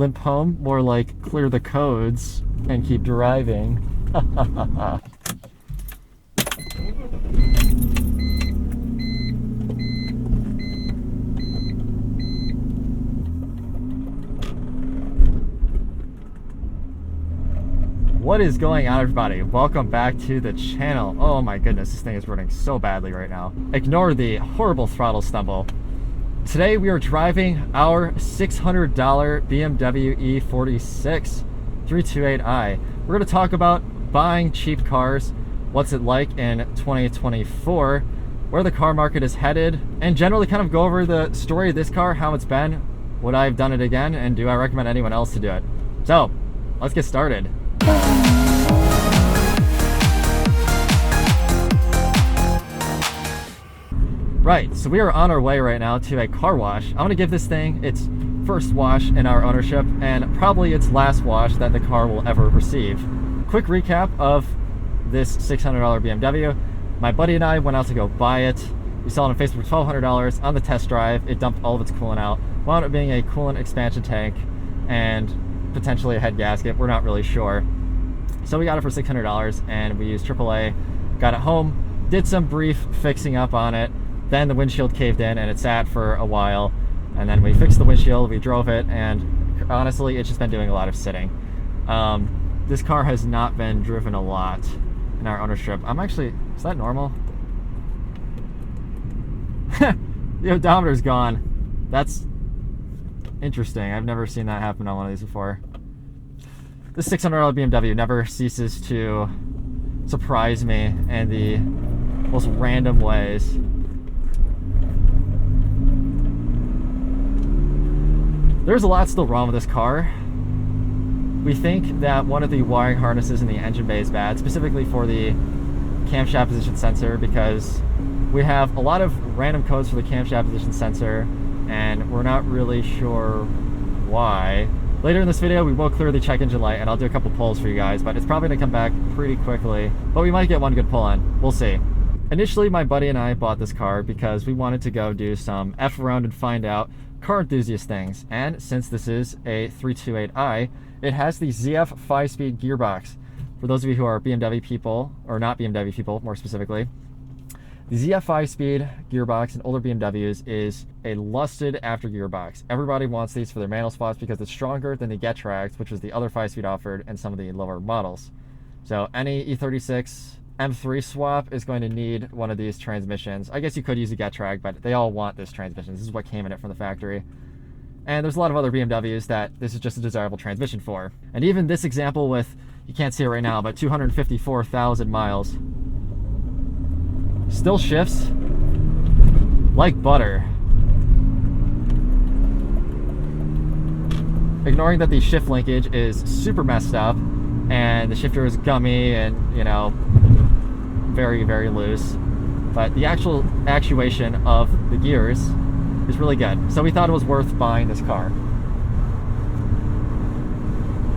limp home, more like clear the codes and keep driving. What is going on, everybody? Welcome back to the channel. Oh my goodness, this thing is running so badly right now. Ignore the horrible throttle stumble. Today we are driving our $600 BMW E46 328i. We're going to talk about buying cheap cars, what's it like in 2024, where the car market is headed, and generally kind of go over the story of this car, how it's been, would I have done it again, and do I recommend anyone else to do it. So, let's get started. Right, so we are on our way right now to a car wash. I'm gonna give this thing its first wash in our ownership and probably its last wash that the car will ever receive. Quick recap of this $600 BMW. My buddy and I went out to go buy it. We saw it on Facebook for $1,200 on the test drive. It dumped all of its coolant out. Wound up being a coolant expansion tank and potentially a head gasket. We're not really sure. So we got it for $600 and we used AAA, got it home, did some brief fixing up on it. Then the windshield caved in and it sat for a while. And then we fixed the windshield, we drove it, and honestly, it's just been doing a lot of sitting. This car has not been driven a lot in our ownership. Is that normal? The odometer's gone. That's interesting. I've never seen that happen on one of these before. This $600 BMW never ceases to surprise me in the most random ways. There's a lot still wrong with this car. We think that one of the wiring harnesses in the engine bay is bad, specifically for the camshaft position sensor, because we have a lot of random codes for the camshaft position sensor, and we're not really sure why. Later in this video, we will clear the check engine light, and I'll do a couple pulls for you guys, but it's probably going to come back pretty quickly. But we might get one good pull on. We'll see. Initially, my buddy and I bought this car because we wanted to go do some F-around and find out car enthusiast things. And since this is a 328i, it has the ZF 5-speed gearbox. For those of you who are BMW people, or not BMW people more specifically, the ZF 5-speed gearbox in older BMWs is a lusted after gearbox. Everybody wants these for their manual swaps because it's stronger than the Getrags, which was the other 5-speed offered in some of the lower models. So any E36 M3 swap is going to need one of these transmissions. I guess you could use a Getrag, but they all want this transmission. This is what came in it from the factory. And there's a lot of other BMWs that this is just a desirable transmission for. And even this example with, you can't see it right now, but 254,000 miles. Still shifts like butter. Ignoring that the shift linkage is super messed up and the shifter is gummy and, you know, very, very loose. But the actual actuation of the gears is really good. So we thought it was worth buying this car.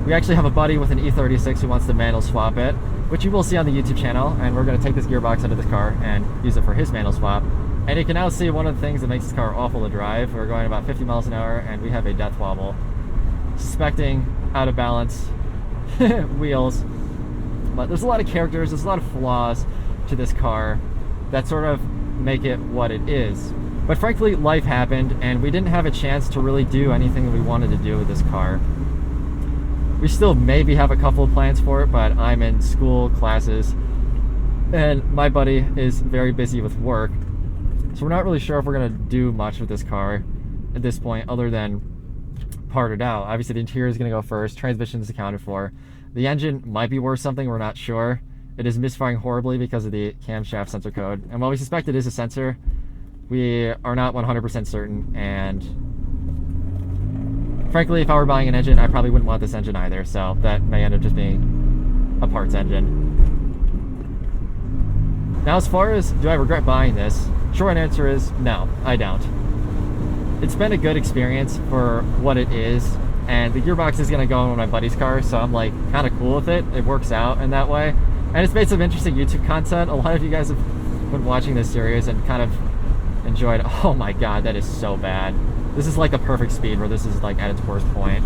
We actually have a buddy with an E36 who wants to manual swap it, which you will see on the YouTube channel, and we're going to take this gearbox out of this car and use it for his manual swap. And you can now see one of the things that makes this car awful to drive. We're going about 50 miles an hour and we have a death wobble. Suspecting out of balance wheels. But there's a lot of characters, there's a lot of flaws to this car that sort of make it what it is. But frankly, life happened and we didn't have a chance to really do anything that we wanted to do with this car. We still maybe have a couple of plans for it, but I'm in school, classes, and my buddy is very busy with work. So we're not really sure if we're going to do much with this car at this point other than part it out. Obviously the interior is going to go first, transmission is accounted for. The engine might be worth something, we're not sure. It is misfiring horribly because of the camshaft sensor code. And while we suspect it is a sensor, we are not 100% certain, and frankly, if I were buying an engine, I probably wouldn't want this engine either, so that may end up just being a parts engine. Now, as far as do I regret buying this, short answer is no, I don't. It's been a good experience for what it is, and the gearbox is going to go in my buddy's car, so I'm like kind of cool with it. It works out in that way, and it's made some interesting YouTube content. A lot of you guys have been watching this series and kind of enjoyed. Oh my god, that is so bad. This is like a perfect speed where this is like at its worst point.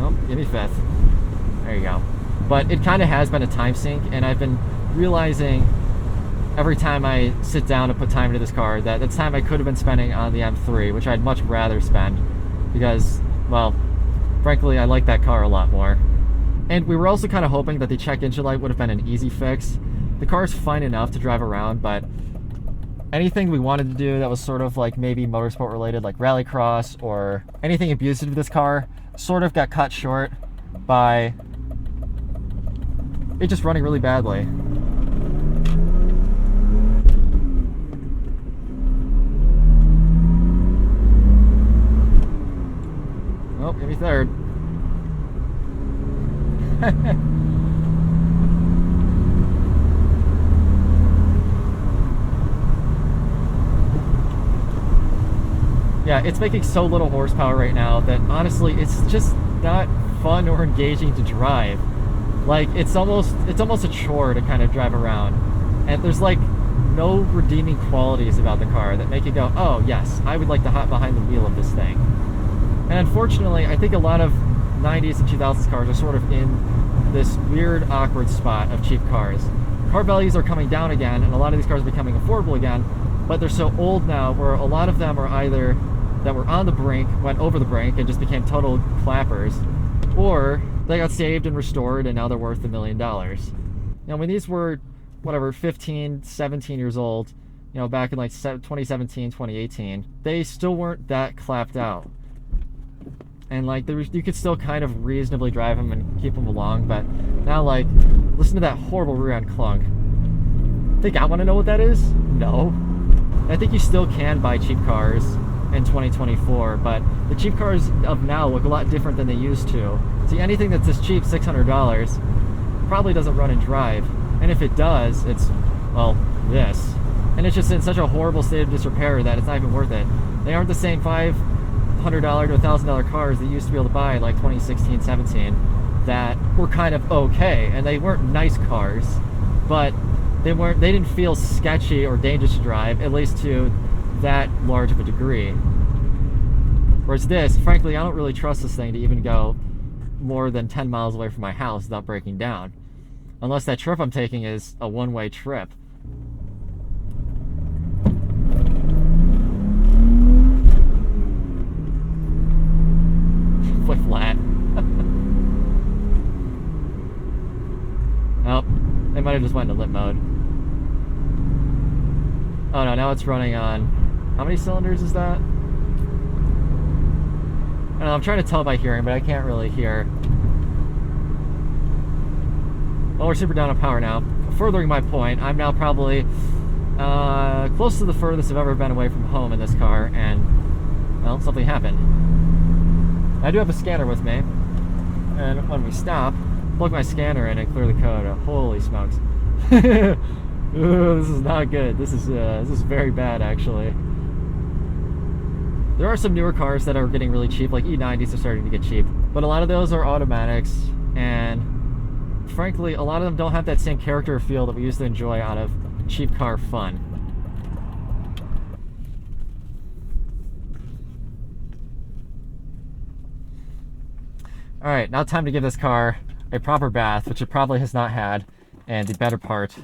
Oh, give me fifth. There you go. But it kind of has been a time sink, and I've been realizing every time I sit down to put time into this car that it's time I could have been spending on the M3, which I'd much rather spend because, well, frankly, I like that car a lot more. And we were also kind of hoping that the check engine light would have been an easy fix. The car's fine enough to drive around, but anything we wanted to do that was sort of like maybe motorsport related, like rallycross or anything abusive to this car, sort of got cut short by it just running really badly. Oh, give me third. Yeah, it's making so little horsepower right now that honestly it's just not fun or engaging to drive. Like it's almost a chore to kind of drive around. And there's like no redeeming qualities about the car that make you go, oh yes, I would like to hop behind the wheel of this thing. And unfortunately, I think a lot of 90s and 2000s cars are sort of in this weird, awkward spot of cheap cars. Car values are coming down again, and a lot of these cars are becoming affordable again, but they're so old now where a lot of them are either that were on the brink, went over the brink, and just became total clappers, or they got saved and restored, and now they're worth $1 million. Now, when these were, whatever, 15, 17 years old, you know, back in like 2017, 2018, they still weren't that clapped out. And like you could still kind of reasonably drive them and keep them along, but now like listen to that horrible rear end clunk. Think I want to know what that is? No. I think you still can buy cheap cars in 2024, but the cheap cars of now look a lot different than they used to. See, anything that's this cheap, $600, probably doesn't run and drive, and if it does, it's, well, this. And it's just in such a horrible state of disrepair that it's not even worth it. They aren't the same $500 to $1,000 cars that you used to be able to buy in like 2016, 17 that were kind of okay, and they weren't nice cars, but they didn't feel sketchy or dangerous to drive, at least to that large of a degree. Whereas this, frankly, I don't really trust this thing to even go more than 10 miles away from my house without breaking down, unless that trip I'm taking is a one-way trip. Flat. Oh, they might have just went into limp mode. Oh no, now it's running on, how many cylinders is that? I don't know, I'm trying to tell by hearing, but I can't really hear. Well, we're super down on power now. Furthering my point, I'm now probably close to the furthest I've ever been away from home in this car, and, well, something happened. I do have a scanner with me, and when we stop, plug my scanner in and clear the code. Holy smokes. Ooh, this is not good. This is very bad, actually. There are some newer cars that are getting really cheap, like E90s are starting to get cheap, but a lot of those are automatics, and frankly, a lot of them don't have that same character or feel that we used to enjoy out of cheap car fun. Alright, now time to give this car a proper bath, which it probably has not had in the better part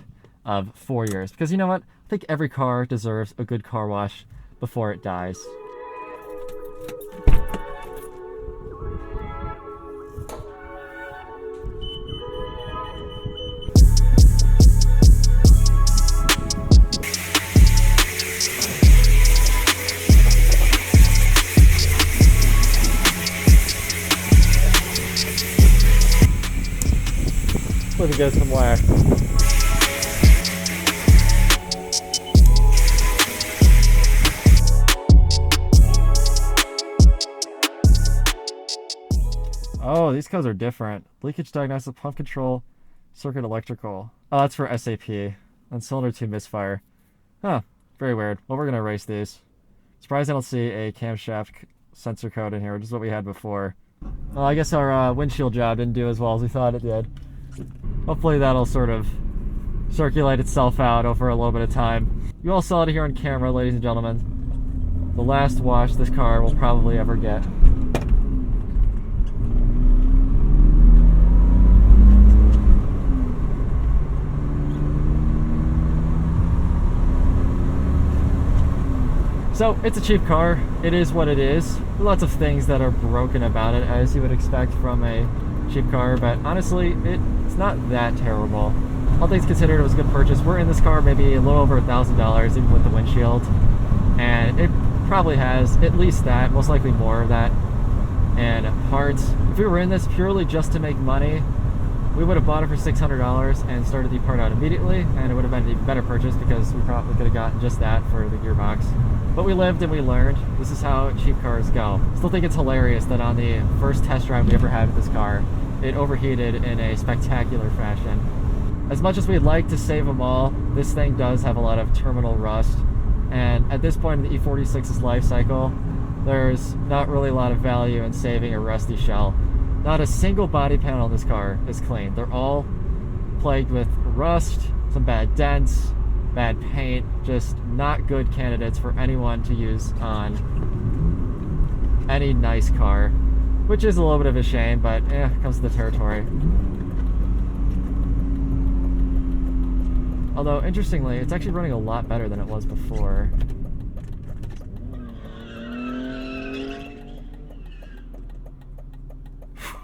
of 4 years. Because you know what? I think every car deserves a good car wash before it dies. Let me get some wax. Oh, these codes are different. Leakage diagnostic, pump control, circuit electrical. Oh, that's for SAP. And cylinder 2 misfire. Huh, very weird. Well, we're going to erase these. Surprised I don't see a camshaft sensor code in here, which is what we had before. Well, I guess our windshield job didn't do as well as we thought it did. Hopefully that'll sort of circulate itself out over a little bit of time. You all saw it here on camera, ladies and gentlemen. The last wash this car will probably ever get. So it's a cheap car. It is what it is. Lots of things that are broken about it, as you would expect from a cheap car, but honestly, it's not that terrible. All things considered, it was a good purchase. We're in this car maybe a little over $1,000, even with the windshield, and it probably has at least that, most likely more of that. And parts, if we were in this purely just to make money, we would have bought it for $600 and started the part out immediately, and it would have been a better purchase because we probably could have gotten just that for the gearbox. But we lived and we learned. This is how cheap cars go. Still think it's hilarious that on the first test drive we ever had with this car, it overheated in a spectacular fashion. As much as we'd like to save them all, this thing does have a lot of terminal rust. And at this point in the E46's life cycle, there's not really a lot of value in saving a rusty shell. Not a single body panel in this car is clean. They're all plagued with rust, some bad dents, bad paint, just not good candidates for anyone to use on any nice car, which is a little bit of a shame, but comes to the territory. Although, interestingly, it's actually running a lot better than it was before.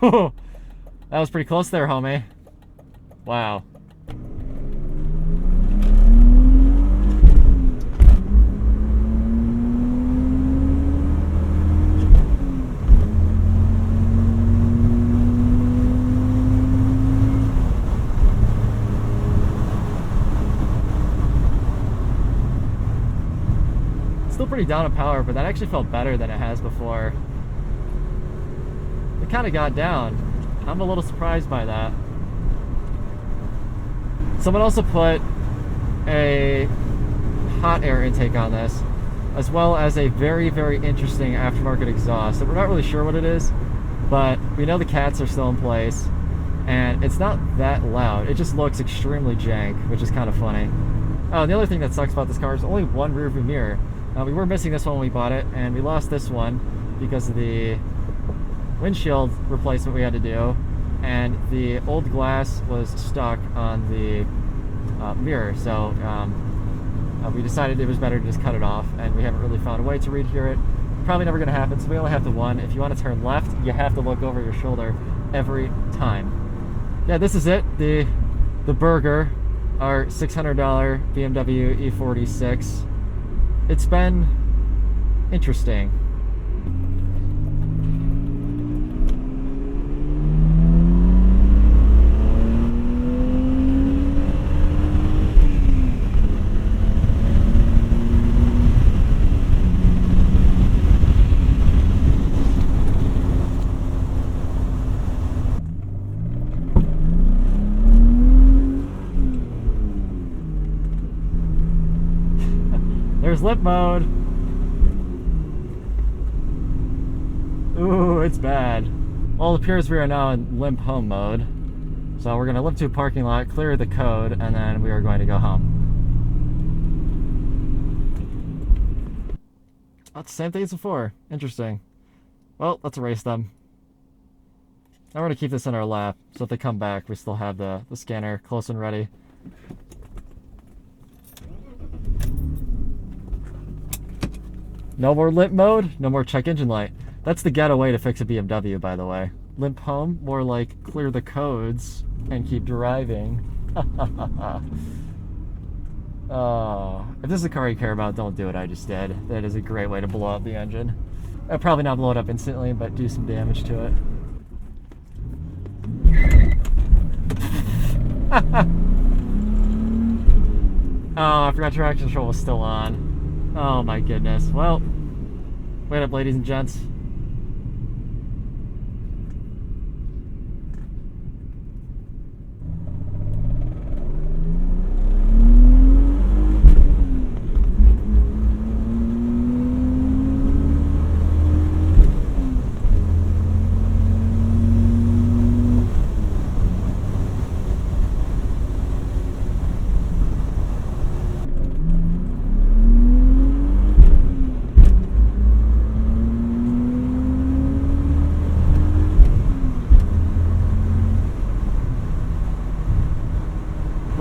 That was pretty close there, homie. Wow. Still pretty down on power, but that actually felt better than it has before. It kind of got down. I'm a little surprised by that. Someone also put a hot air intake on this, as well as a very, very interesting aftermarket exhaust that we're not really sure what it is, but we know the cats are still in place, and it's not that loud. It just looks extremely jank, which is kind of funny. Oh, and the other thing that sucks about this car is only one rear view mirror. We were missing this one when we bought it, and we lost this one because of the windshield replacement we had to do, and the old glass was stuck on the mirror, so we decided it was better to just cut it off, and we haven't really found a way to rehear it. Probably never going to happen, so we only have the one. If you want to turn left, you have to look over your shoulder every time. Yeah, this is it, the Burger, our $600 BMW E46. It's been interesting. There's limp mode. Ooh, it's bad. Well, it appears we are now in limp home mode. So we're going to limp to a parking lot, clear the code, and then we are going to go home. That's the same thing as before. Interesting. Well, let's erase them. Now we're going to keep this in our lap, so if they come back, we still have the scanner close and ready. No more limp mode, no more check engine light. That's the ghetto way to fix a BMW, by the way. Limp home, more like clear the codes and keep driving. Oh, if this is a car you care about, don't do what I just did. That is a great way to blow up the engine. I'd probably not blow it up instantly, but do some damage to it. Oh, I forgot traction control was still on. Oh my goodness. Well, wait up, ladies and gents.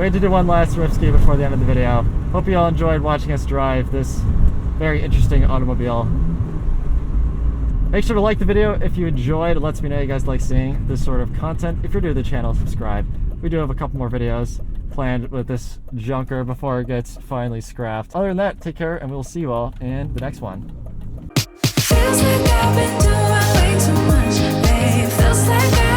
We had to do one last rip ski before the end of the video. Hope you all enjoyed watching us drive this Very interesting automobile. Make sure to like the video if you enjoyed. It lets me know you guys like seeing this sort of content. If you're new to the channel, subscribe. We do have a couple more videos planned with this junker before it gets finally scrapped. Other than that, take care, and we'll see you all in the next one. Feels like I've been doing way too much, babe. Feels like